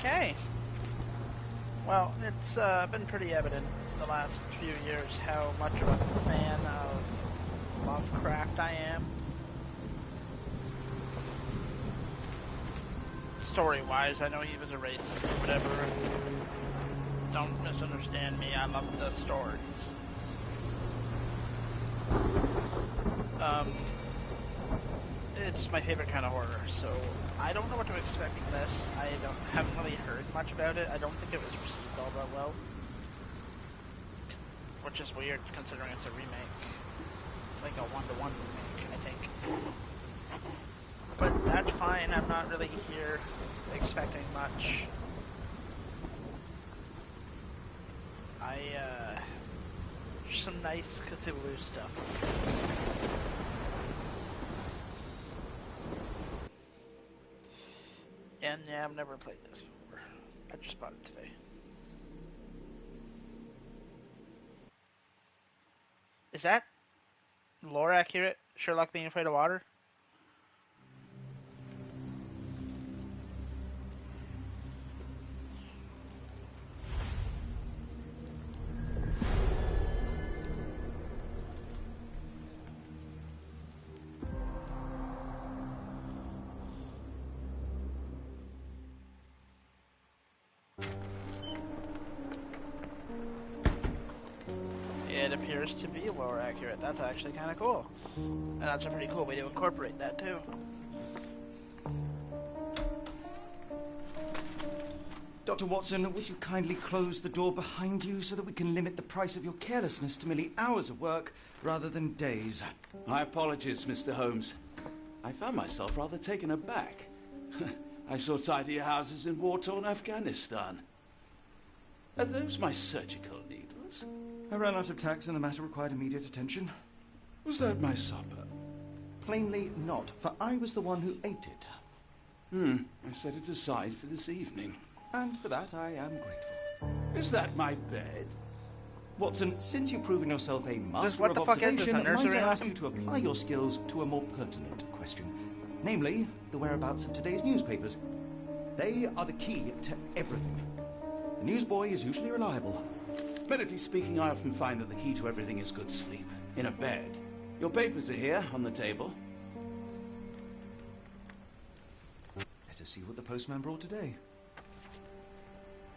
Okay. Well, it's been pretty evident the last few years how much of a fan of Lovecraft I am. Story-wise, I know he was a racist or whatever. Don't misunderstand me, I love the stories. It's my favorite kind of horror, so I don't know what to expect from this. Haven't really heard much about it. I don't think it was received all that well. Which is weird, considering it's a remake. Like a one-to-one remake, I think. But that's fine, I'm not really here expecting much. Some nice Cthulhu stuff. And yeah, I've never played this before. I just bought it today. Is that lore accurate? Sherlock being afraid of water? It appears to be lore accurate. That's actually kind of cool. And that's a pretty cool way to incorporate that too. Dr. Watson, would you kindly close the door behind you so that we can limit the price of your carelessness to merely hours of work rather than days? My apologies, Mr. Holmes. I found myself rather taken aback. I saw tidier houses in war-torn Afghanistan. Are those my surgical needles? I ran out of tacks and the matter required immediate attention. Was that my supper? Plainly not, for I was the one who ate it. I set it aside for this evening. And for that I am grateful. Is that my bed? Watson, since you've proven yourself a master what of the fuck is this, observation, a nursery might I ask rhyme? you to apply your skills to a more pertinent question. Namely, the whereabouts of today's newspapers. They are the key to everything. The newsboy is usually reliable. Medically speaking, I often find that the key to everything is good sleep. In a bed. Your papers are here, on the table. Let us see what the postman brought today.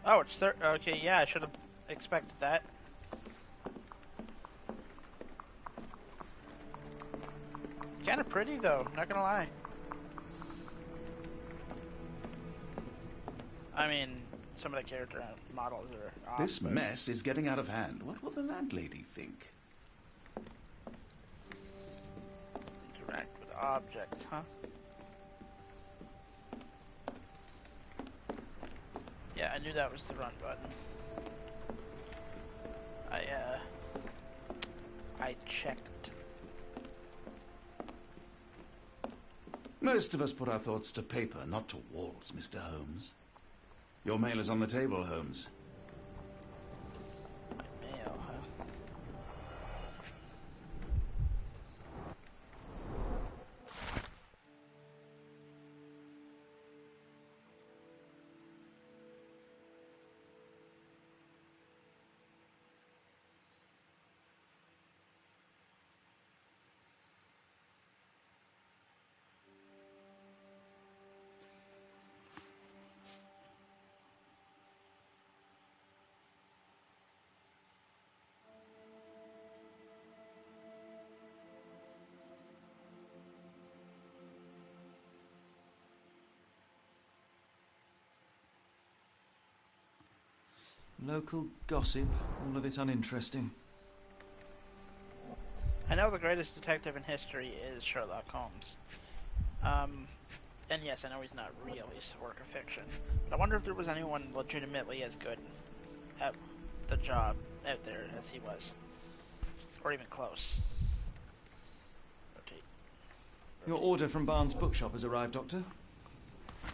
Oh, it's okay, yeah, I should have expected that. Kind of pretty, though, not gonna lie. I mean, some of the character models are off. This mess is getting out of hand. What will the landlady think? Interact with objects, huh? Yeah, I knew that was the run button. I checked. Most of us put our thoughts to paper, not to walls, Mr. Holmes. Your mail is on the table, Holmes. My mail, huh? Local gossip, all of it uninteresting. I know the greatest detective in history is Sherlock Holmes. And yes, I know he's not really a work of fiction. But I wonder if there was anyone legitimately as good at the job out there as he was. Or even close. Rotate. Your order from Barnes' bookshop has arrived, Doctor.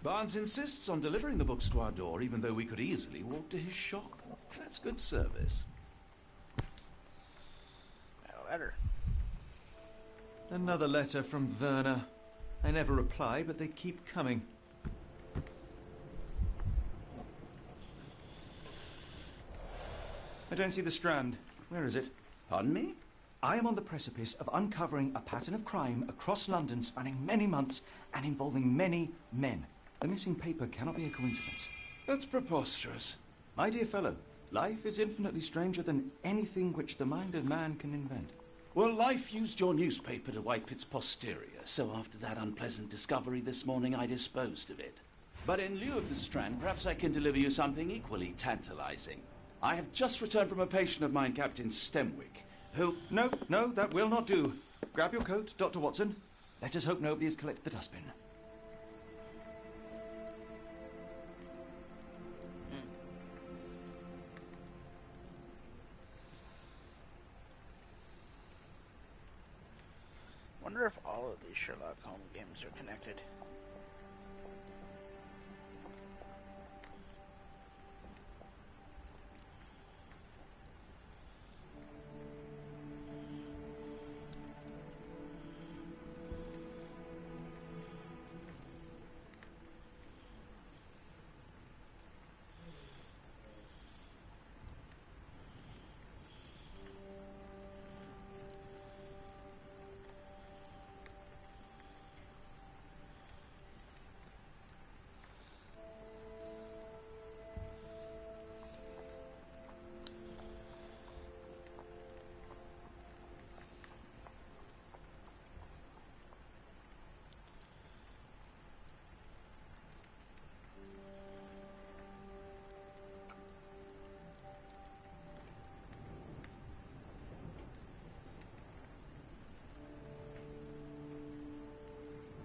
Barnes insists on delivering the books to our door, even though we could easily walk to his shop. That's good service. A letter. Another letter from Werner. I never reply, but they keep coming. I don't see the Strand. Where is it? Pardon me? I am on the precipice of uncovering a pattern of crime across London spanning many months and involving many men. The missing paper cannot be a coincidence. That's preposterous. My dear fellow, life is infinitely stranger than anything which the mind of man can invent. Well, life used your newspaper to wipe its posterior, so after that unpleasant discovery this morning, I disposed of it. But in lieu of the Strand, perhaps I can deliver you something equally tantalizing. I have just returned from a patient of mine, Captain Stemwick, who... No, that will not do. Grab your coat, Dr. Watson. Let us hope nobody has collected the dustbin. Wonder if all of these Sherlock Holmes games are connected.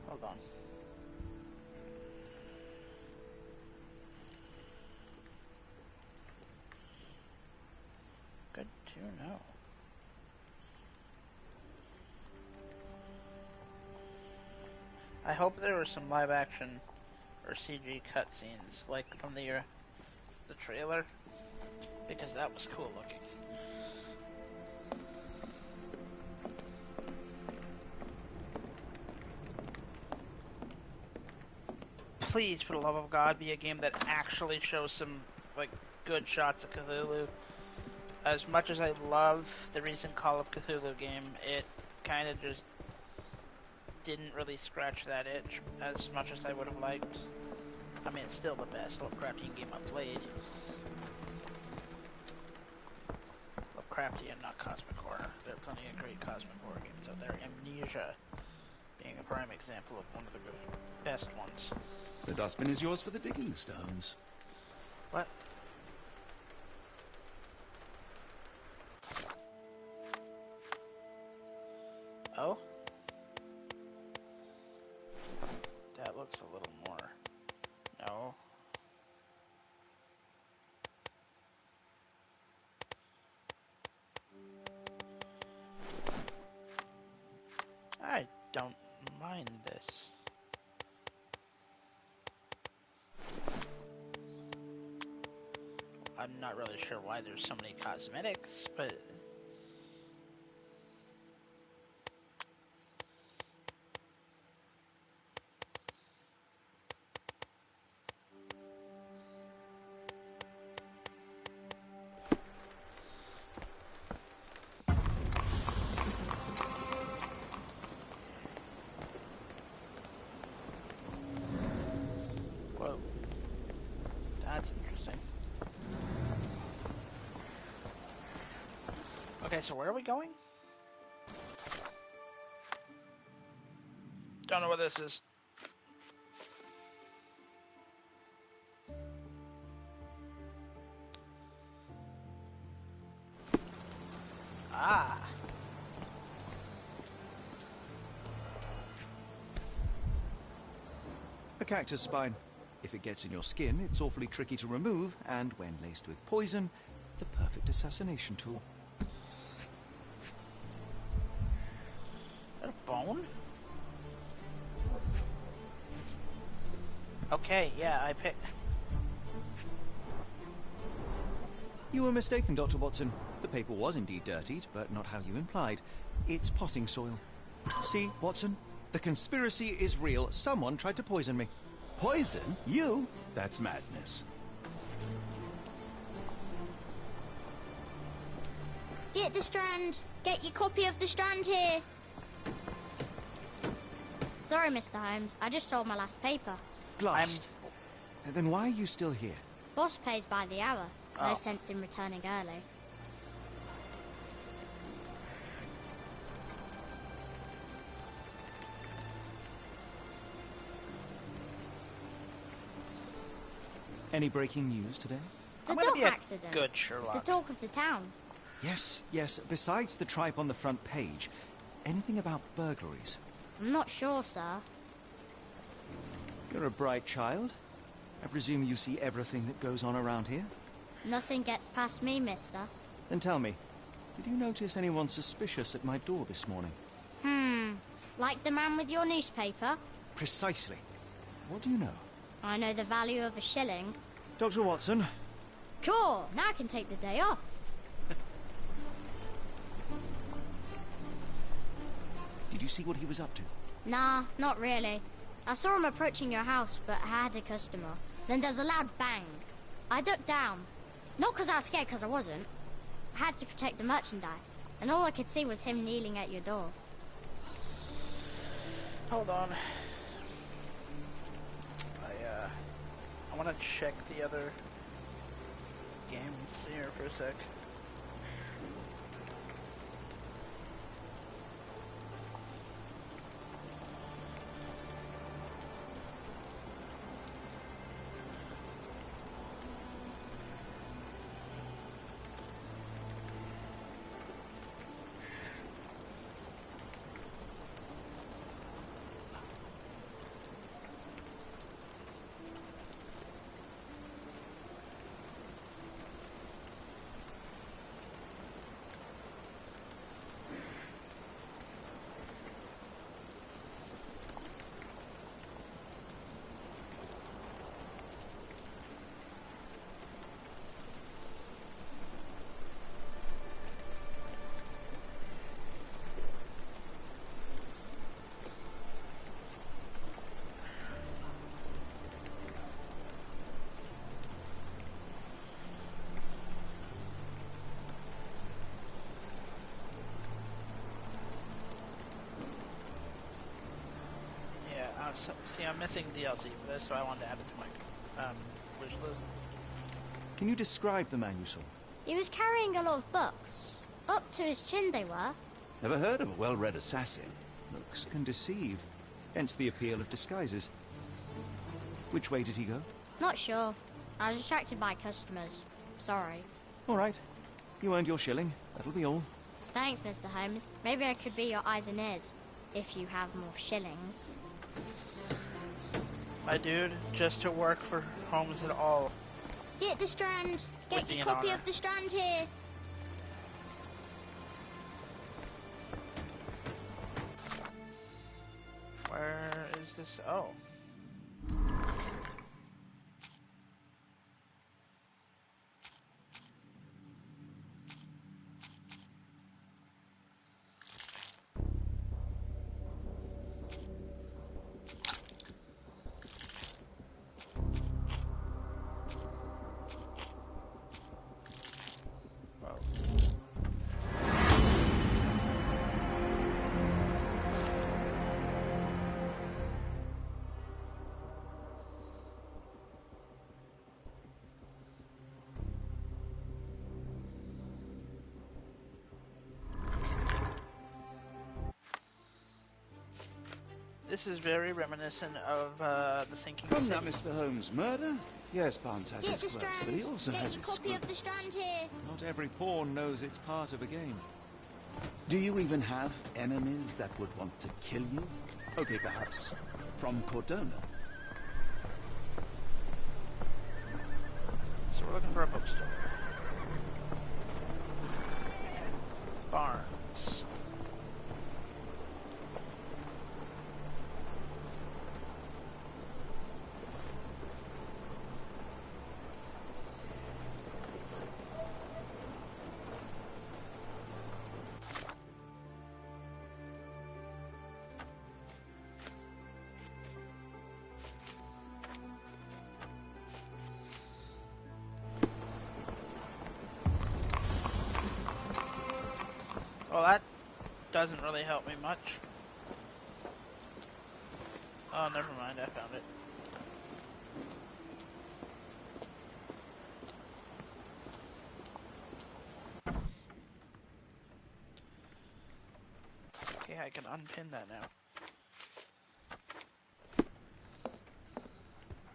Hold on. Good to know. I hope there were some live action or CG cutscenes like from the trailer, because that was cool looking. Please, for the love of God, be a game that actually shows some, like, good shots of Cthulhu. As much as I love the recent Call of Cthulhu game, it kind of just didn't really scratch that itch as much as I would have liked. I mean, it's still the best Lovecraftian game I've played. Lovecraftian, not Cosmic Horror. There are plenty of great Cosmic Horror games out there. Amnesia being a prime example of one of the best ones. The dustbin is yours for the digging, Mr. Holmes. What? Oh? That looks a little more... No. I don't mind this. I'm not really sure why there's so many cosmetics, but... Whoa. That's interesting. Okay, so where are we going? Don't know what this is. Ah. A cactus spine. If it gets in your skin, it's awfully tricky to remove, and when laced with poison, the perfect assassination tool. Is that a bone? Okay, yeah, I picked... You were mistaken, Dr. Watson. The paper was indeed dirtied, but not how you implied. It's potting soil. See, Watson? The conspiracy is real. Someone tried to poison me. Poison? You? That's madness. Get the Strand. Get your copy of the Strand here. Sorry, Mr. Holmes. I just sold my last paper. Blast. Then why are you still here? Boss pays by the hour. No Oh. sense in returning early. Any breaking news today? The I'm gonna dog be a accident. good It's Sherlock. the talk of the town. Yes, yes. Besides the tripe on the front page, anything about burglaries? I'm not sure, sir. You're a bright child. I presume you see everything that goes on around here? Nothing gets past me, mister. Then tell me, did you notice anyone suspicious at my door this morning? Like the man with your newspaper? Precisely. What do you know? I know the value of a shilling. Dr. Watson, Sure, now I can take the day off. did you see what he was up to? Nah, not really. I saw him approaching your house, but I had a customer. Then there's a loud bang. I ducked down. Not because I was scared, because I wasn't. I had to protect the merchandise. And all I could see was him kneeling at your door. Hold on. I want to check the other games here for a sec. See, I'm missing DLC for this, so I wanted to add it to my wish list. Can you describe the man you saw? He was carrying a lot of books. Up to his chin they were. Never heard of a well-read assassin. Looks can deceive. Hence the appeal of disguises. Which way did he go? Not sure. I was distracted by customers. Sorry. All right. You earned your shilling. That'll be all. Thanks, Mr. Holmes. Maybe I could be your eyes and ears. If you have more shillings. My dude, just to work for Holmes at all. Get the Strand. Would Get be your an copy honor. of the Strand here. Where is this? Oh. This is very reminiscent of the Sinking Come City. now, Mr. Holmes. Murder? Yes, Barnes has Get the his quirks, Strand. but he also Get has your his copy of the scruples. Strand here. Not every pawn knows it's part of a game. Do you even have enemies that would want to kill you? Okay, perhaps from Cordona. So we're looking for a bookstore. Barnes. Well, that doesn't really help me much. Oh, never mind, I found it. Okay, I can unpin that now.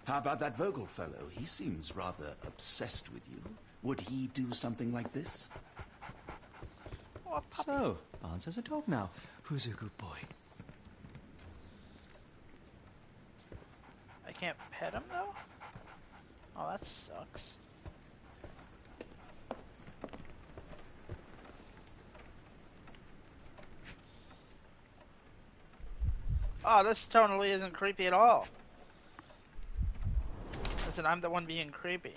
How about that Vogel fellow? He seems rather obsessed with you. Would he do something like this? Oh, a puppy. So, Barnes has a dog now. Who's a good boy? I can't pet him, though? Oh, that sucks. Oh, this totally isn't creepy at all. Listen, I'm the one being creepy.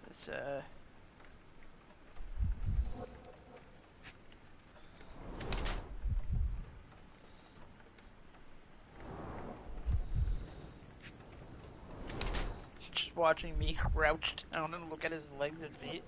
This, just watching me crouch down and look at his legs and feet.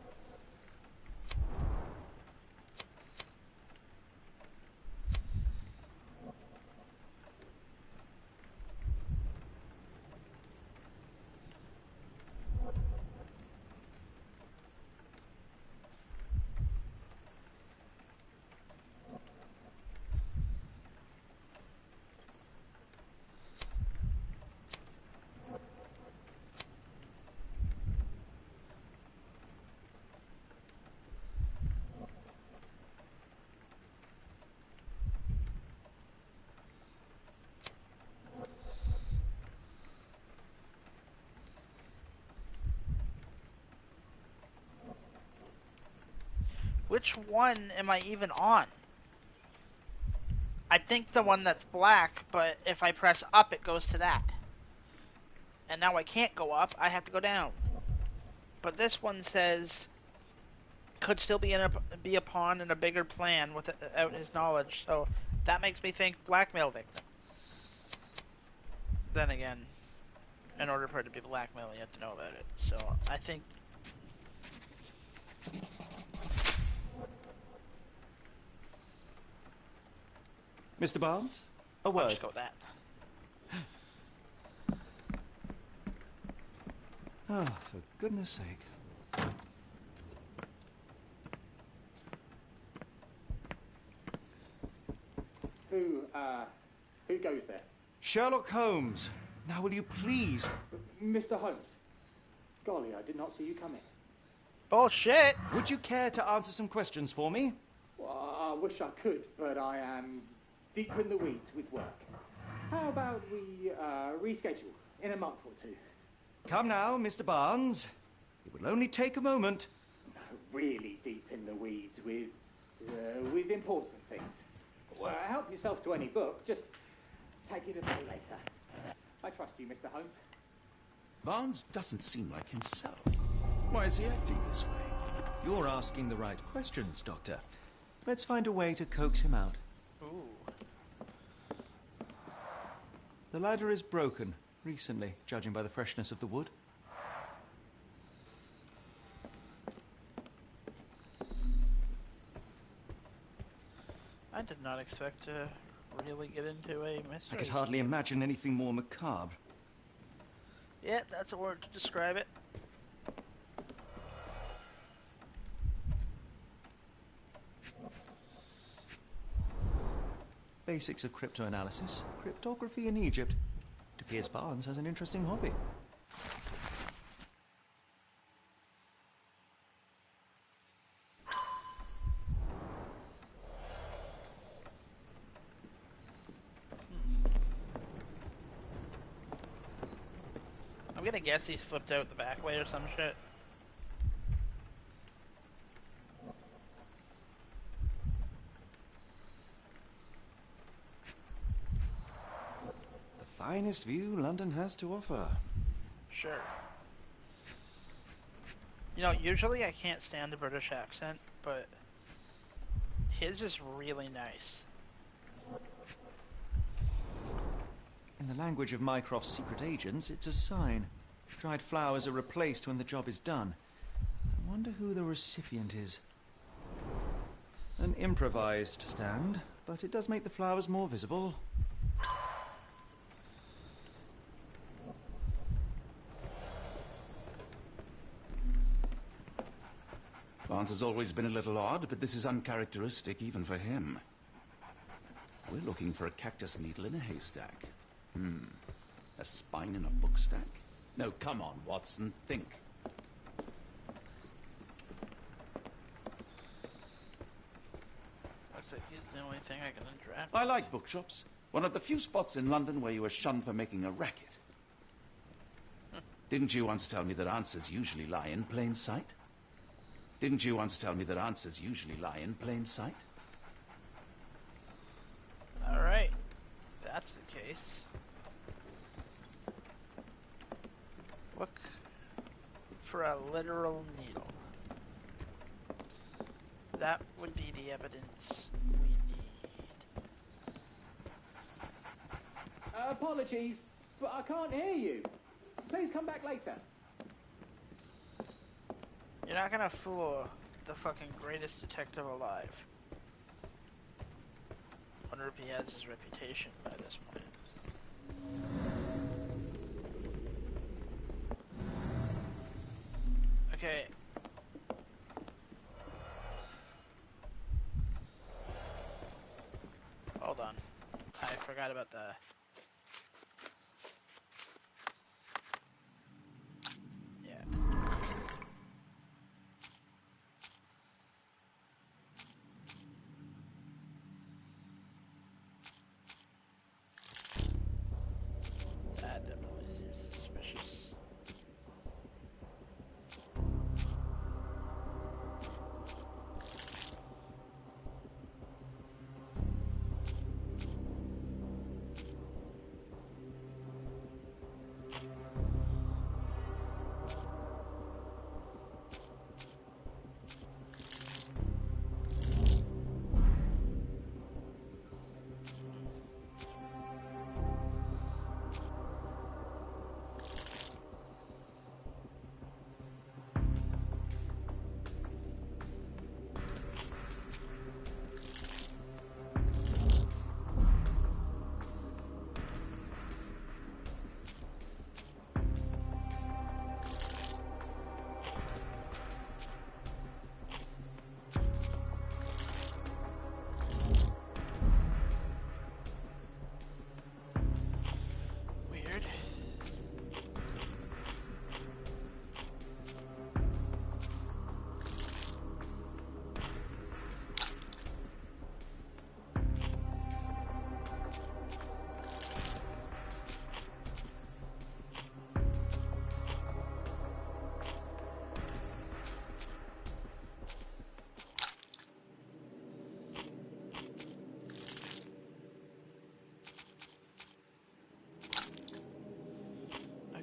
Which one am I even on? I think the one that's black, but if I press up, it goes to that. And now I can't go up, I have to go down. But this one says, could still be a pawn in a bigger plan without his knowledge, so that makes me think blackmail victim. Then again, in order for it to be blackmail, you have to know about it. So, I think... Mr. Barnes? A I'll word. just go with that. Oh, for goodness sake. Who goes there? Sherlock Holmes. Now will you please... Mr. Holmes. Golly, I did not see you come in. Bullshit! Would you care to answer some questions for me? Well, I wish I could, but I am deep in the weeds with work. How about we reschedule in a month or two? Come now, Mr. Barnes. It will only take a moment. Really deep in the weeds with important things. Well, help yourself to any book. Just take it a bit later. I trust you, Mr. Holmes. Barnes doesn't seem like himself. Why is he acting this way? You're asking the right questions, Doctor. Let's find a way to coax him out. Ooh. The ladder is broken, recently, judging by the freshness of the wood. I did not expect to really get into a mystery. I could hardly imagine anything more macabre. Yeah, that's a word to describe it. Basics of cryptoanalysis, cryptography in Egypt. It appears Barnes has an interesting hobby. I'm gonna guess he slipped out the back way or some shit. The finest view London has to offer. Sure. You know, usually I can't stand the British accent, but his is really nice. In the language of Mycroft's secret agents, it's a sign. Dried flowers are replaced when the job is done. I wonder who the recipient is. An improvised stand, but it does make the flowers more visible. Barnes has always been a little odd, but this is uncharacteristic even for him. We're looking for a cactus needle in a haystack. A spine in a book stack? No, come on, Watson, think. Looks like he's the only thing I can interact I like bookshops. One of the few spots in London where you are shunned for making a racket. Didn't you once tell me that answers usually lie in plain sight? Didn't you once tell me that answers usually lie in plain sight? Alright, that's the case. Look for a literal needle. That would be the evidence we need. Apologies, but I can't hear you. Please come back later. You're not gonna fool the fucking greatest detective alive. Wonder if he has his reputation by this point. Okay. Hold on. I forgot about the... That definitely seems suspicious. Weird.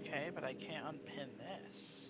Okay, but I can't unpin this.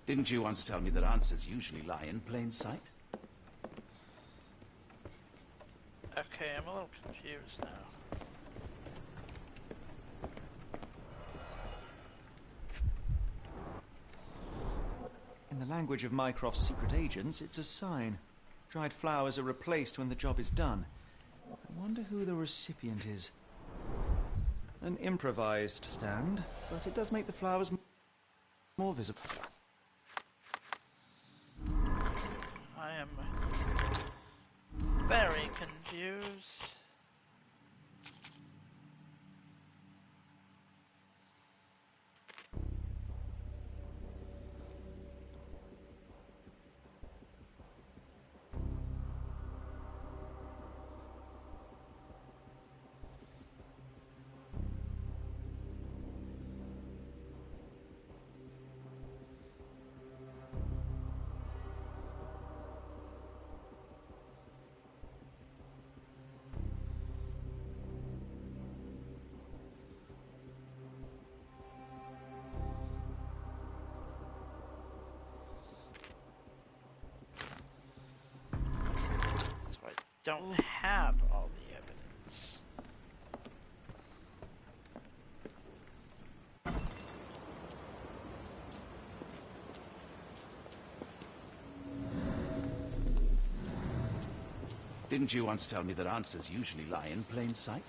Didn't you once tell me that answers usually lie in plain sight? Okay, I'm a little confused now. the language of Mycroft's secret agents, it's a sign. Dried flowers are replaced when the job is done. I wonder who the recipient is. An improvised stand, but it does make the flowers more visible. I am very confused. Don't have all the evidence. Didn't you once tell me that answers usually lie in plain sight?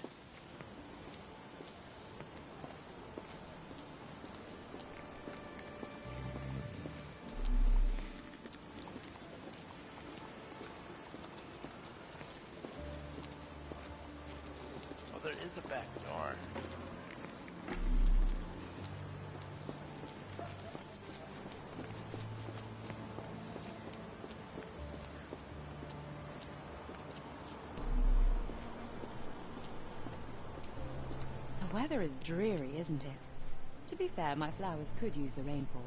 Well, there is a back door. The weather is dreary, isn't it? To be fair, my flowers could use the rainfall.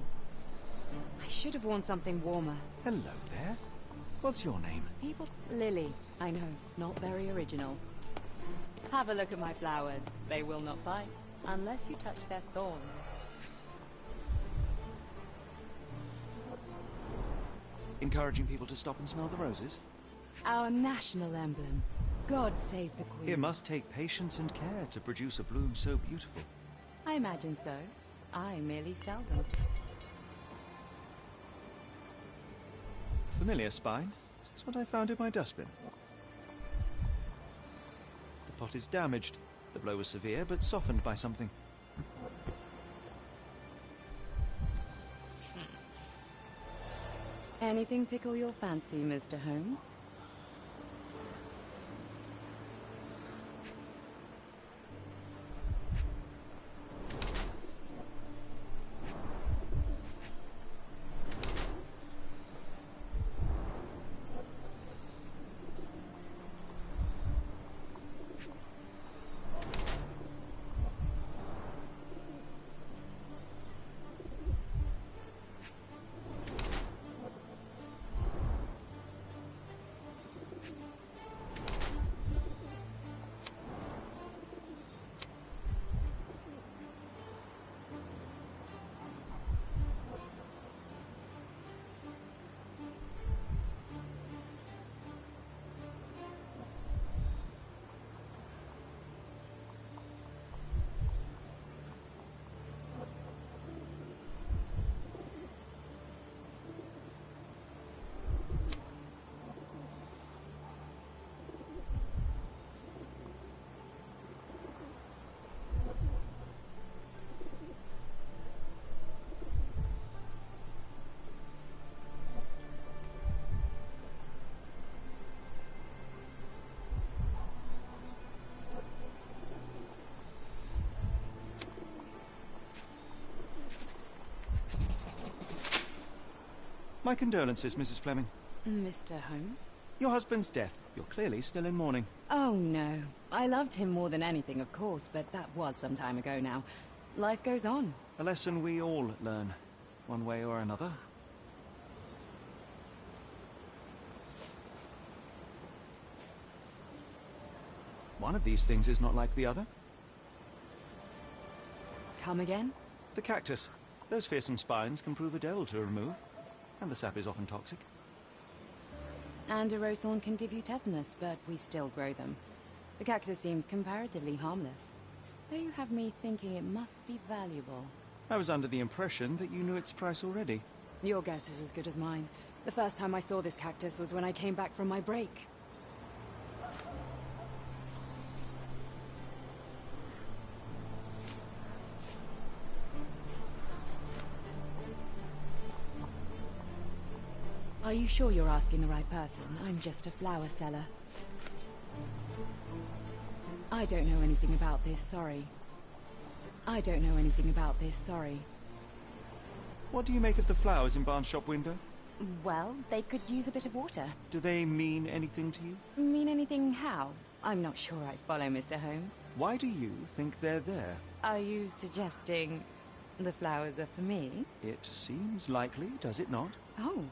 I should have worn something warmer. Hello there. What's your name? People... Lily. I know, not very original. Have a look at my flowers. They will not bite, unless you touch their thorns. Encouraging people to stop and smell the roses? Our national emblem. God save the Queen. It must take patience and care to produce a bloom so beautiful. I imagine so. I merely sell them. A familiar spine? Is this what I found in my dustbin? The pot is damaged. The blow was severe, but softened by something. Anything tickle your fancy, Mr. Holmes? My condolences, Mrs. Fleming. Mr. Holmes? Your husband's death. You're clearly still in mourning. Oh, no. I loved him more than anything, of course, but that was some time ago now. Life goes on. A lesson we all learn, one way or another. One of these things is not like the other. Come again? The cactus. Those fearsome spines can prove a devil to remove, and the sap is often toxic. And a rose thorn can give you tetanus, but we still grow them. The cactus seems comparatively harmless, though you have me thinking it must be valuable. I was under the impression that you knew its price already. Your guess is as good as mine. The first time I saw this cactus was when I came back from my break. Are you sure you're asking the right person? I'm just a flower seller. I don't know anything about this, sorry. I don't know anything about this, sorry. What do you make of the flowers in Barnes' shop window? Well, they could use a bit of water. Do they mean anything to you? Mean anything how? I'm not sure I follow, Mr. Holmes. Why do you think they're there? Are you suggesting the flowers are for me? It seems likely, does it not? Oh,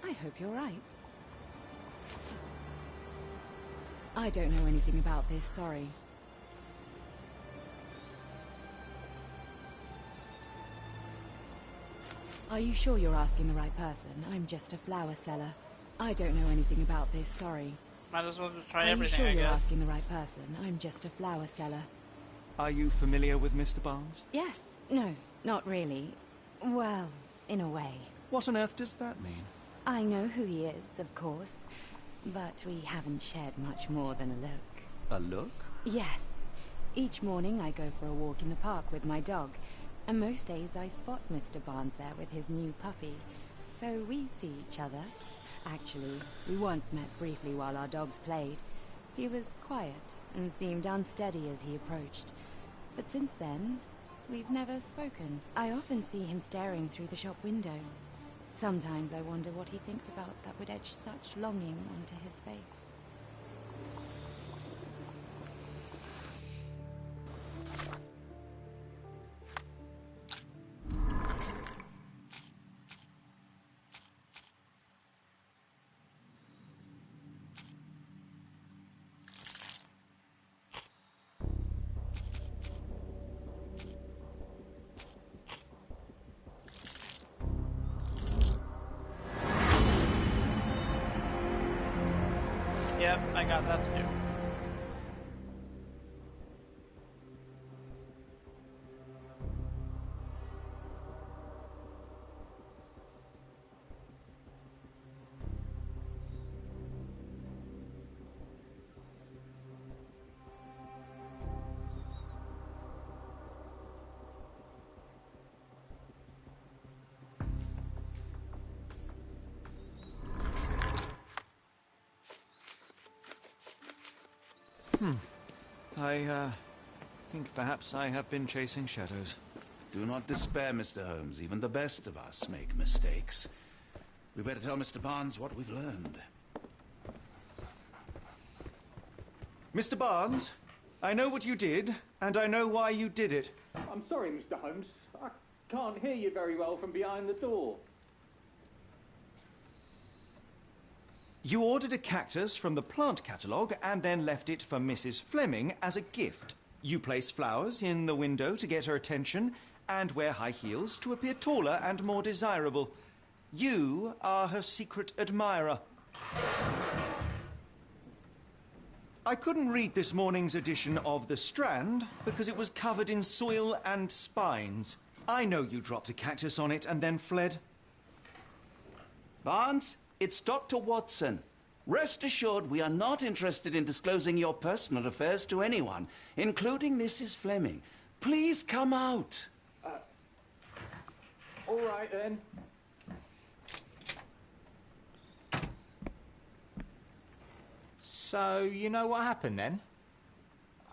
I hope you're right. I don't know anything about this, sorry. Are you sure you're asking the right person? I'm just a flower seller. I don't know anything about this, sorry. Might as well just try Are everything, you sure I you're guess. asking the right person? I'm just a flower seller. Are you familiar with Mr. Barnes? Yes. No, not really. Well, in a way. What on earth does that mean? I know who he is, of course. But we haven't shared much more than a look. A look? Yes. Each morning I go for a walk in the park with my dog. And most days I spot Mr. Barnes there with his new puppy. So we see each other. Actually, we once met briefly while our dogs played. He was quiet and seemed unsteady as he approached. But since then, we've never spoken. I often see him staring through the shop window. Sometimes I wonder what he thinks about that would etch such longing onto his face. Yep, I got that too. I think perhaps I have been chasing shadows. Do not despair, Mr. Holmes. Even the best of us make mistakes. We better tell Mr. Barnes what we've learned. Mr. Barnes, I know what you did, and I know why you did it. I'm sorry, Mr. Holmes. I can't hear you very well from behind the door. You ordered a cactus from the plant catalogue and then left it for Mrs. Fleming as a gift. You place flowers in the window to get her attention and wear high heels to appear taller and more desirable. You are her secret admirer. I couldn't read this morning's edition of The Strand because it was covered in soil and spines. I know you dropped a cactus on it and then fled. Barnes, it's Dr. Watson. Rest assured we are not interested in disclosing your personal affairs to anyone, including Mrs. Fleming. Please come out. All right, then. So, you know what happened then?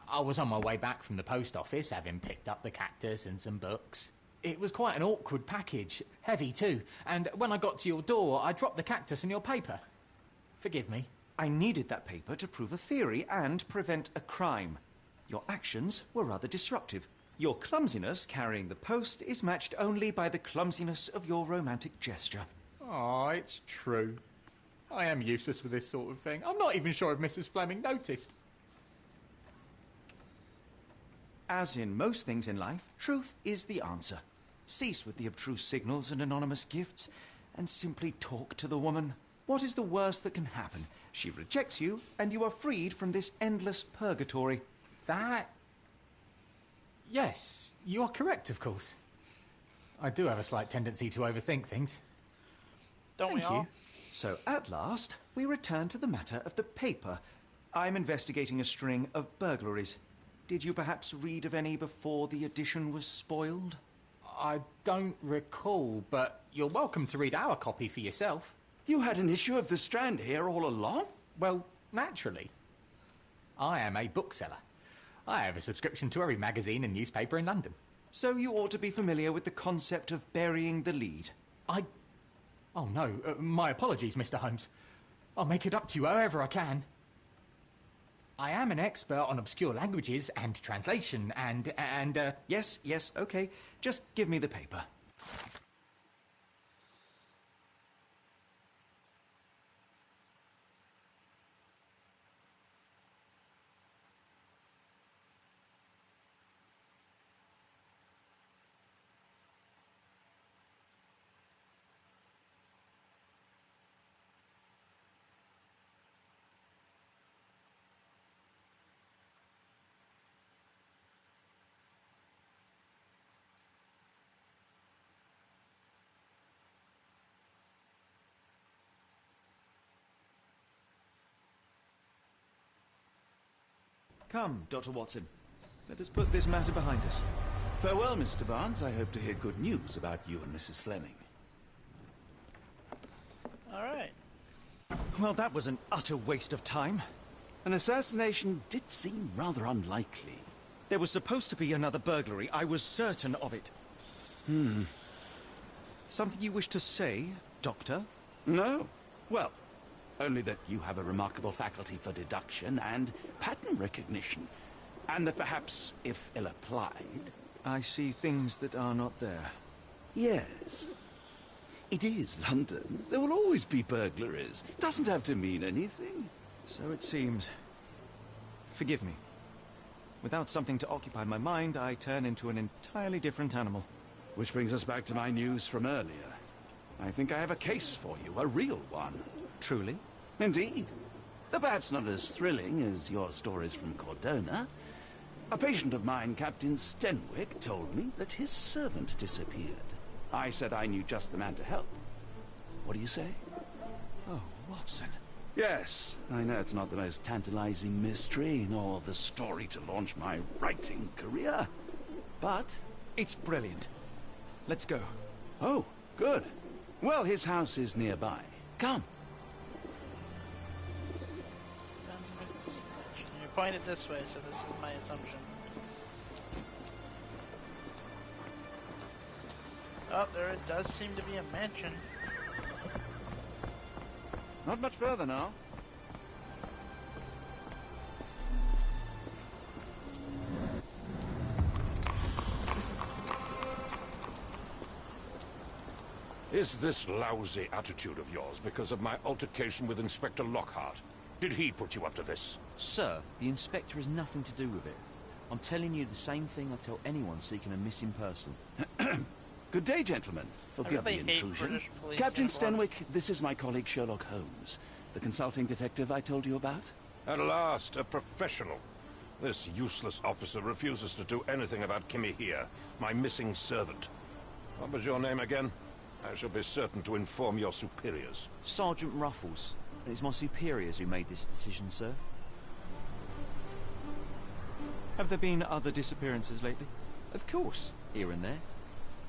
I was on my way back from the post office, having picked up the cactus and some books. It was quite an awkward package, heavy too, and when I got to your door, I dropped the cactus in your paper. Forgive me. I needed that paper to prove a theory and prevent a crime. Your actions were rather disruptive. Your clumsiness carrying the post is matched only by the clumsiness of your romantic gesture. Oh, it's true. I am useless with this sort of thing. I'm not even sure if Mrs. Fleming noticed. As in most things in life, truth is the answer. Cease with the obtruse signals and anonymous gifts, and simply talk to the woman. What is the worst that can happen? She rejects you, and you are freed from this endless purgatory. That... Yes, you are correct, of course. I do have a slight tendency to overthink things. Don't we Thank all? you. So, at last, we return to the matter of the paper. I'm investigating a string of burglaries. Did you perhaps read of any before the edition was spoiled? I don't recall, but you're welcome to read our copy for yourself. You had an issue of The Strand here all along? Well, naturally. I am a bookseller. I have a subscription to every magazine and newspaper in London. So you ought to be familiar with the concept of burying the lead. Oh no, my apologies, Mr. Holmes. I'll make it up to you however I can. I am an expert on obscure languages and translation and Yes, okay. Just give me the paper. Come, Dr. Watson. Let us put this matter behind us. Farewell, Mr. Barnes. I hope to hear good news about you and Mrs. Fleming. All right. Well, that was an utter waste of time. An assassination did seem rather unlikely. There was supposed to be another burglary. I was certain of it. Something you wish to say, Doctor? No. Well, only that you have a remarkable faculty for deduction and pattern recognition. And that perhaps, if ill applied... I see things that are not there. Yes. It is London. There will always be burglaries. Doesn't have to mean anything. So it seems. Forgive me. Without something to occupy my mind, I turn into an entirely different animal. Which brings us back to my news from earlier. I think I have a case for you, a real one. Truly? Indeed. Though perhaps not as thrilling as your stories from Cordona. A patient of mine, Captain Stenwick, told me that his servant disappeared. I said I knew just the man to help. What do you say? Oh, Watson. Yes, I know it's not the most tantalizing mystery, nor the story to launch my writing career. But... it's brilliant. Let's go. Oh, good. Well, his house is nearby. Come. You pointed this way, so this is my assumption. Oh, there it does seem to be a mansion. Not much further now. Is this lousy attitude of yours because of my altercation with Inspector Lockhart? Did he put you up to this? Sir, the inspector has nothing to do with it. I'm telling you the same thing I tell anyone seeking a missing person. Good day, gentlemen. Forgive the really hate intrusion. British police Captain uniforms. Stenwick, this is my colleague Sherlock Holmes, the consulting detective I told you about. At last, a professional. This useless officer refuses to do anything about Kimmy here, my missing servant. What was your name again? I shall be certain to inform your superiors. Sergeant Ruffles, and it's my superiors who made this decision, sir. Have there been other disappearances lately? Of course, here and there.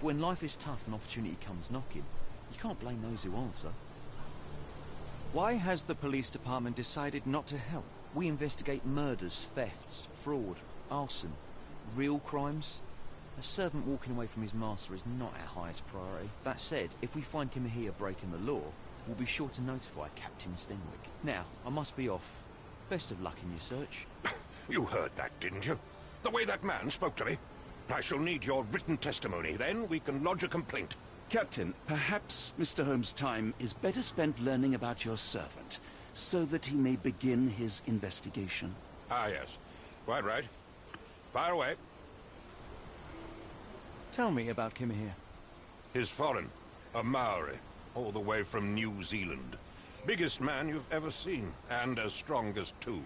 But when life is tough and opportunity comes knocking, you can't blame those who answer. Why has the police department decided not to help? We investigate murders, thefts, fraud, arson, real crimes. A servant walking away from his master is not our highest priority. That said, if we find him here breaking the law, we'll be sure to notify Captain Stenwick. Now, I must be off. Best of luck in your search. You heard that, didn't you? The way that man spoke to me. I shall need your written testimony. Then we can lodge a complaint. Captain, perhaps Mr. Holmes' time is better spent learning about your servant, so that he may begin his investigation. Ah, yes. Quite right. Fire away. Tell me about Kimmy here. He's foreign. A Maori. All the way from New Zealand. Biggest man you've ever seen. And as strong as two.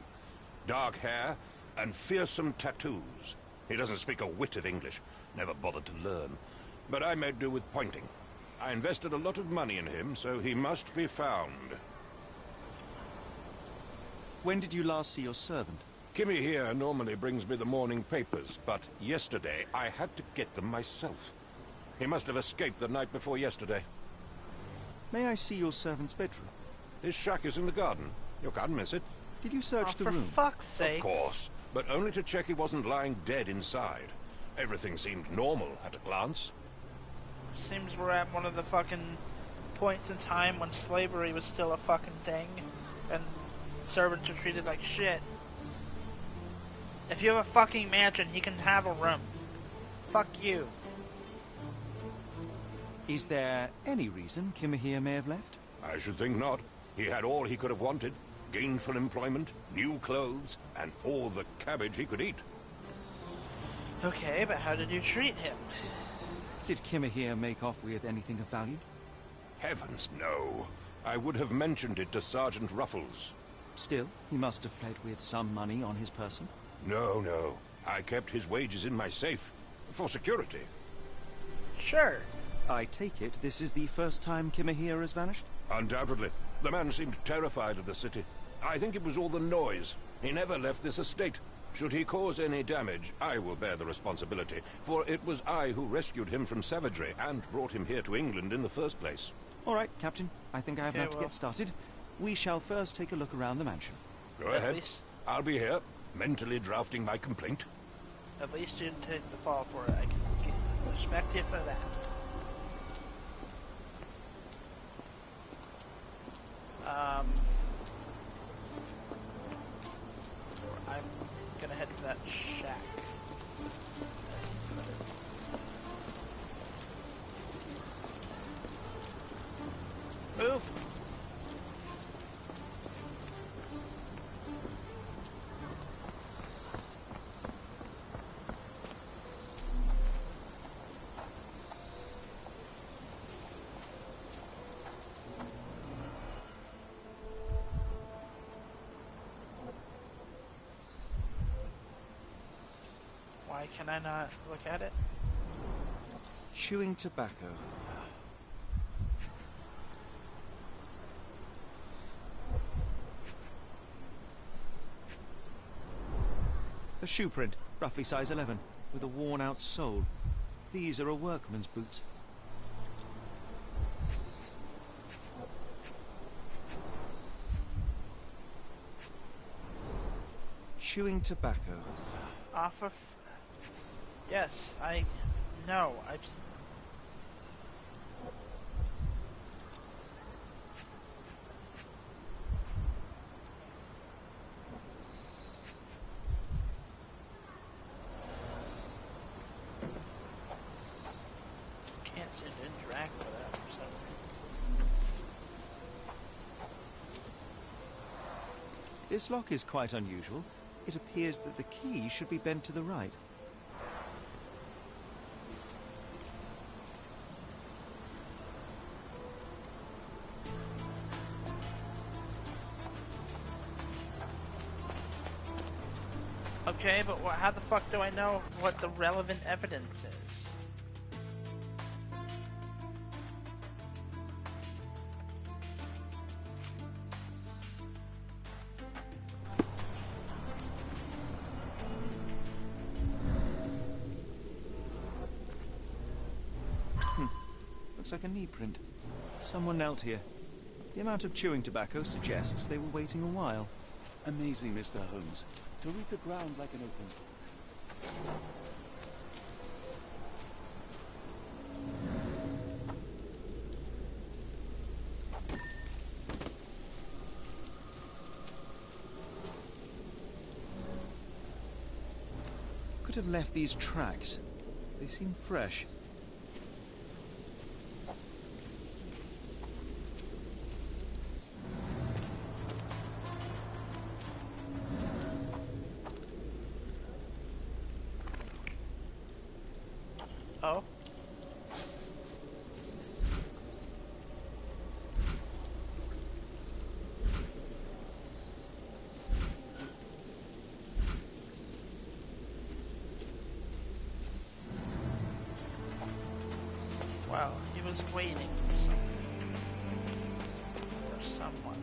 Dark hair and fearsome tattoos. He doesn't speak a whit of English. Never bothered to learn. but I made do with pointing. I invested a lot of money in him, so he must be found. When did you last see your servant? Kimmy here normally brings me the morning papers, but yesterday I had to get them myself. He must have escaped the night before yesterday. May I see your servant's bedroom? His shack is in the garden. You can't miss it. Did you search the for room? fuck's sake. Of course, but only to check he wasn't lying dead inside. Everything seemed normal at a glance. Seems we're at one of the fucking points in time when slavery was still a fucking thing, and servants are treated like shit. If you have a fucking mansion, he can have a room. Fuck you. Is there any reason Kimahir may have left? I should think not. He had all he could have wanted. Gainful employment, new clothes, and all the cabbage he could eat. Okay, but how did you treat him? Did Kimahir make off with anything of value? Heavens, no. I would have mentioned it to Sergeant Ruffles. Still, he must have fled with some money on his person. No, no. I kept his wages in my safe. For security. Sure. I take it this is the first time Kimahir has vanished? Undoubtedly. The man seemed terrified of the city. I think it was all the noise. He never left this estate. Should he cause any damage, I will bear the responsibility, for it was I who rescued him from savagery and brought him here to England in the first place. All right, Captain. I think I have Okay, enough to get started. We shall first take a look around the mansion. Go At ahead. least- I'll be here, mentally drafting my complaint. At least you didn't take the fall for it. I can respect you for that. I'm gonna head to that shack. Move! Why can I not look at it? Chewing tobacco. A shoe print, roughly size 11, with a worn-out sole. These are a workman's boots. Chewing tobacco. Off of... Yes, I... No, I just... Can't seem to interact with that for some reason. This lock is quite unusual. It appears that the key should be bent to the right. Okay, but how the fuck do I know what the relevant evidence is? Looks like a knee print. Someone knelt here. The amount of chewing tobacco suggests they were waiting a while. Amazing, Mr. Holmes. To read the ground like an open book. Could have left these tracks. They seem fresh. Oh? was waiting for someone.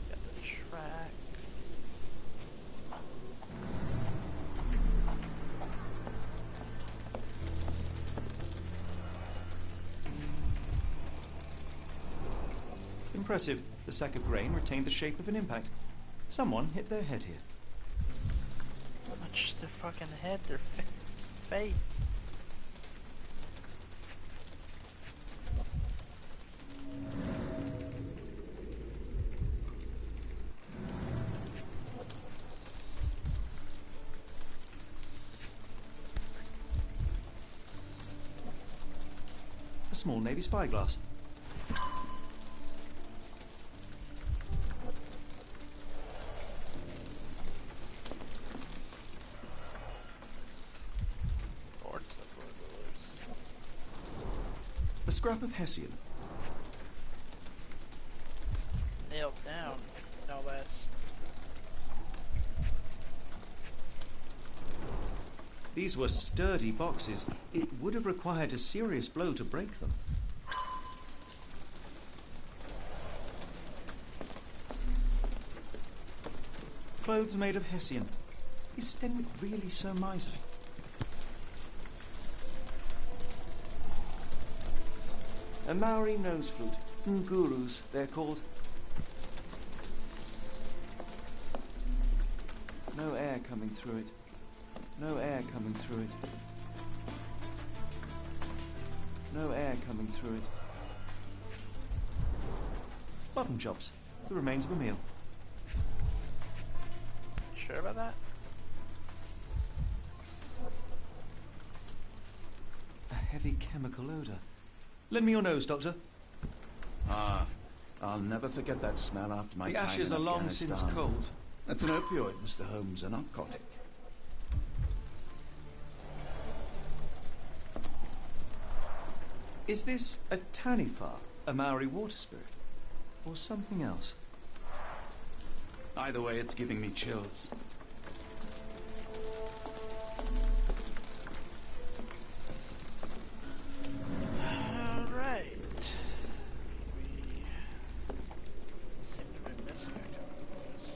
Got the tracks. Impressive. The sack of grain retained the shape of an impact. Someone hit their head here. Not just their fucking head, their face. A small navy spyglass. A scrap of Hessian. Nailed down, no less. These were sturdy boxes. It would have required a serious blow to break them. Clothes made of Hessian. Is Stenwick really so miserly? A Maori nose flute. Ngurus, they're called. No air coming through it. No air coming through it. No air coming through it. Bottom chops. The remains of a meal. Sure about that? A heavy chemical odour. Lend me your nose, Doctor. Ah, I'll never forget that smell after my The time ashes in are long since Afghanistan. cold. That's an opioid, Mr. Holmes, a narcotic. Is this a Taniwha, a Maori water spirit, or something else? Either way, it's giving me chills. Alright. We seem to be missing a couple of those.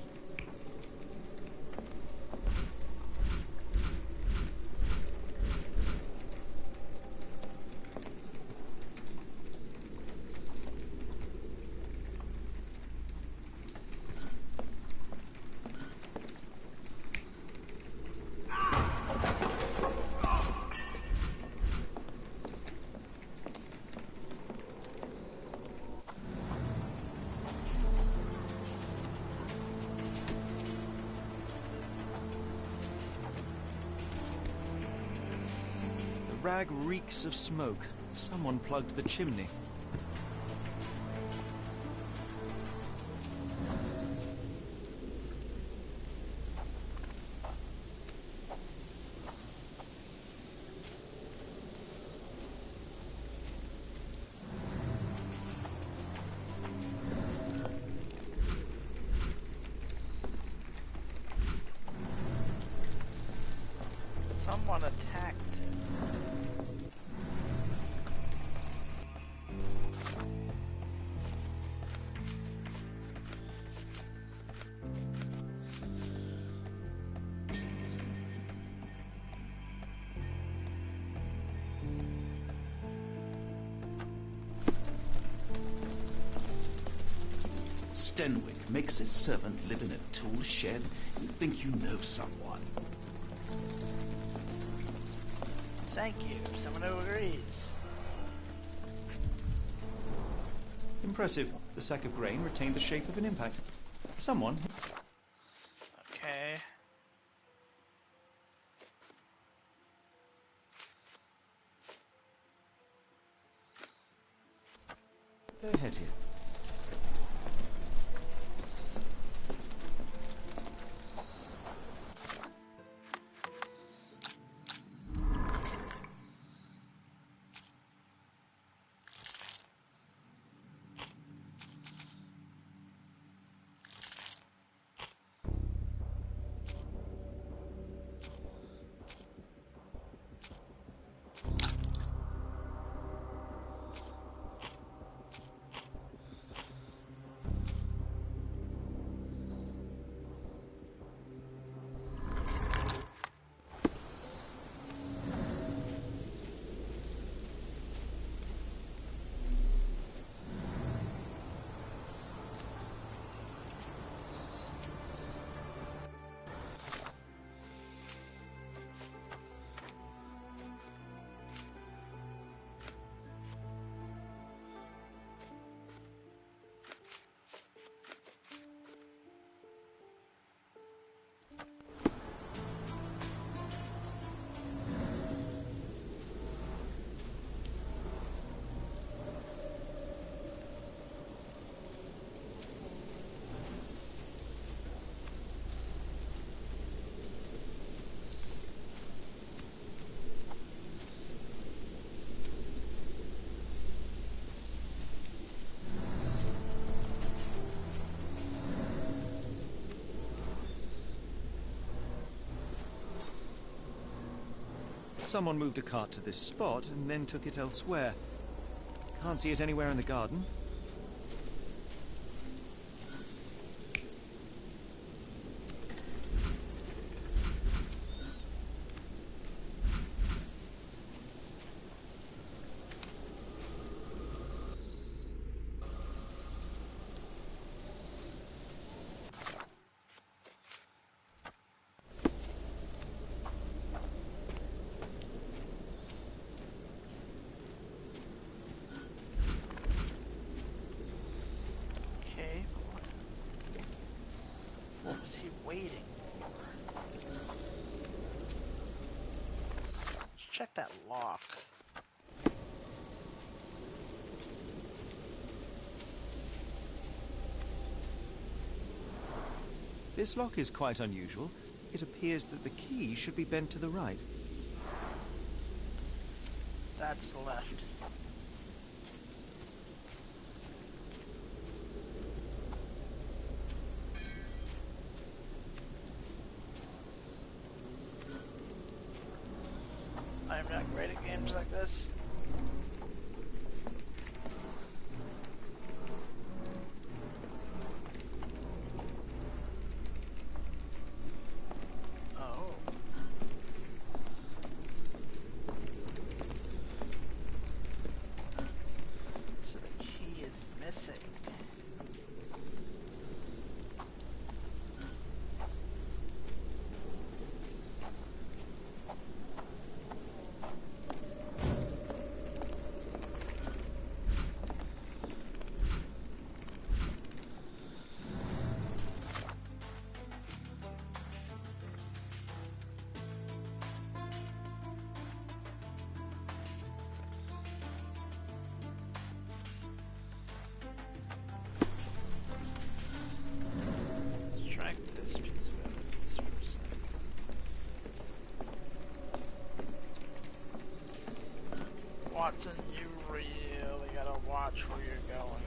The rag reeks of smoke. Someone plugged the chimney. Someone attacked it. Stenwick makes his servant live in a tool shed. You think you know someone. Thank you, someone who agrees. Impressive. The sack of grain retained the shape of an impact. Someone... Okay. their head here. Someone moved a cart to this spot and then took it elsewhere. Can't see it anywhere in the garden. Waiting. Let's check that lock. This lock is quite unusual. It appears that the key should be bent to the right. That's left. I'm not great at games like this. Oh. So the key is missing. Watson, you really gotta watch where you're going.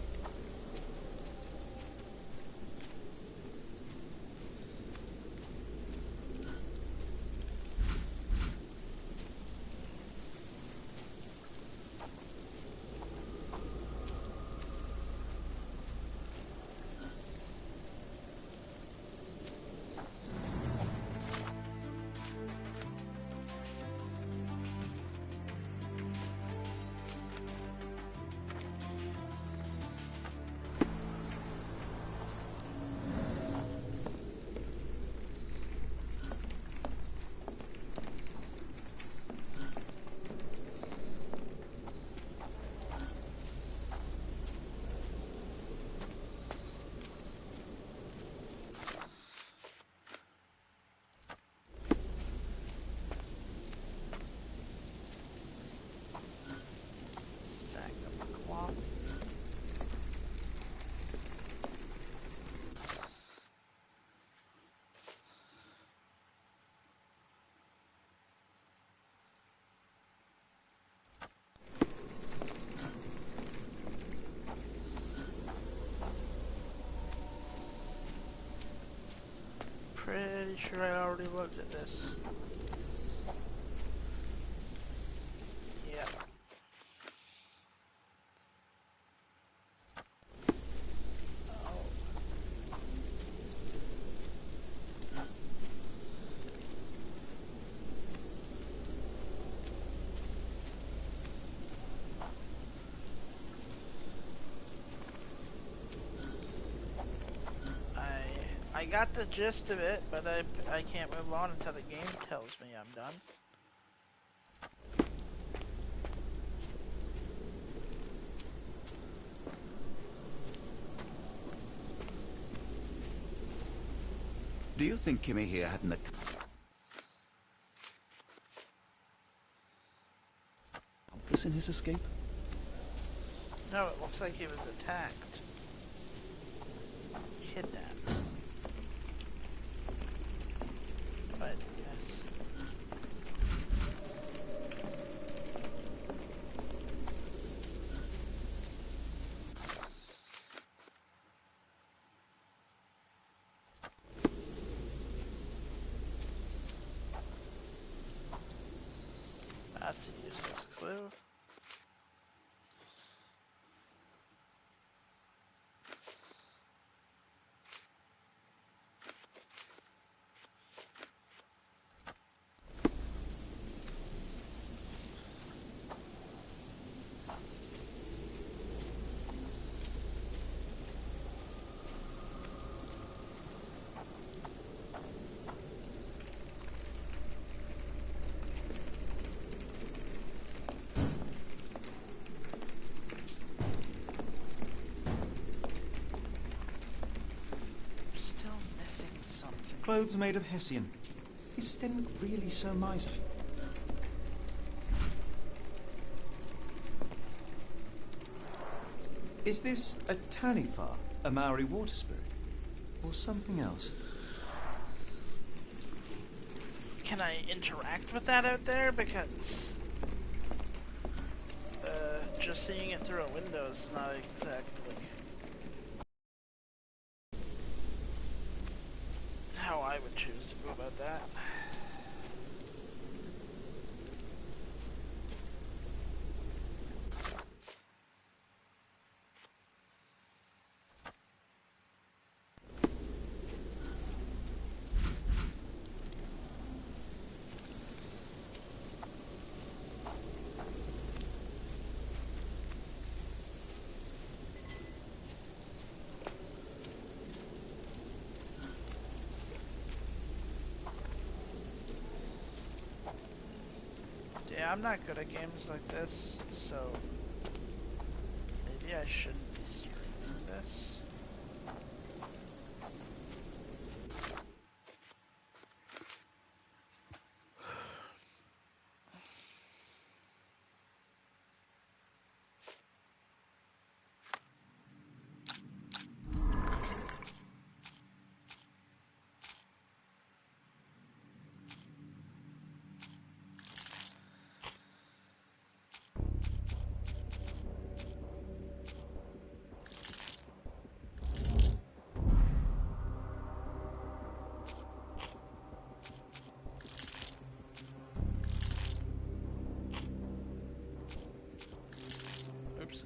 Pretty sure I already looked at this. Yep. Oh. I got the gist of it, but I can't move on until the game tells me I'm done. Do you think Kimmy here had an accomplice in his escape? No, it looks like he was attacked. Kidnapped. But, yes. That's a useless clue. Clothes made of Hessian. Is Sten really so miserly? Is this a Tanifar, a Maori water spirit, or something else? Can I interact with that out there? Because just seeing it through a window is not exactly how I would choose to go about that. Yeah, I'm not good at games like this, so maybe I shouldn't be streaming this. Oops.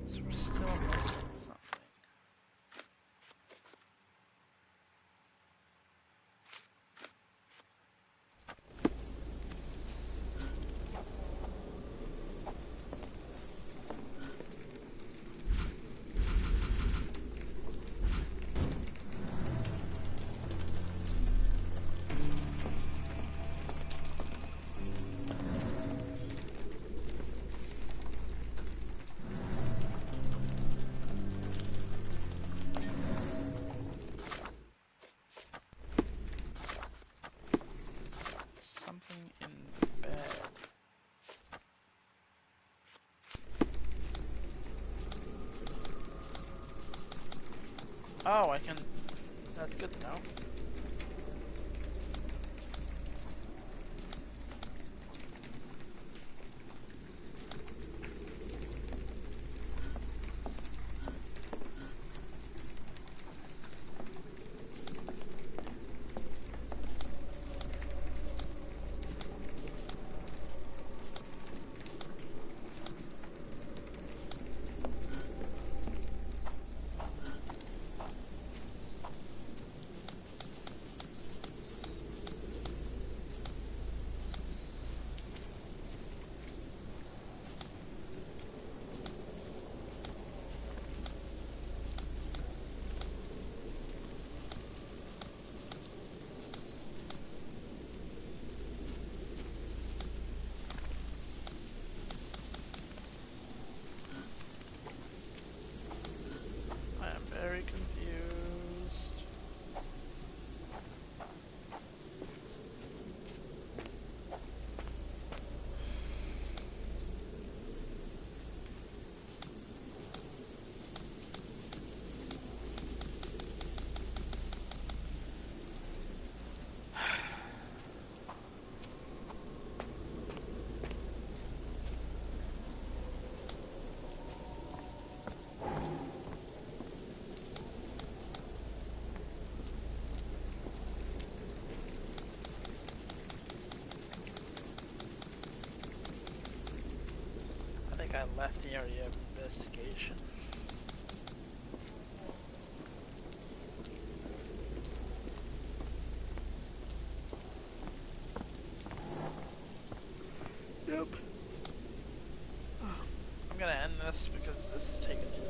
So we're still missing something. Something in the bed. Oh, I can... That's good to know. I left the area of investigation. Yep. I'm gonna end this because this is taking too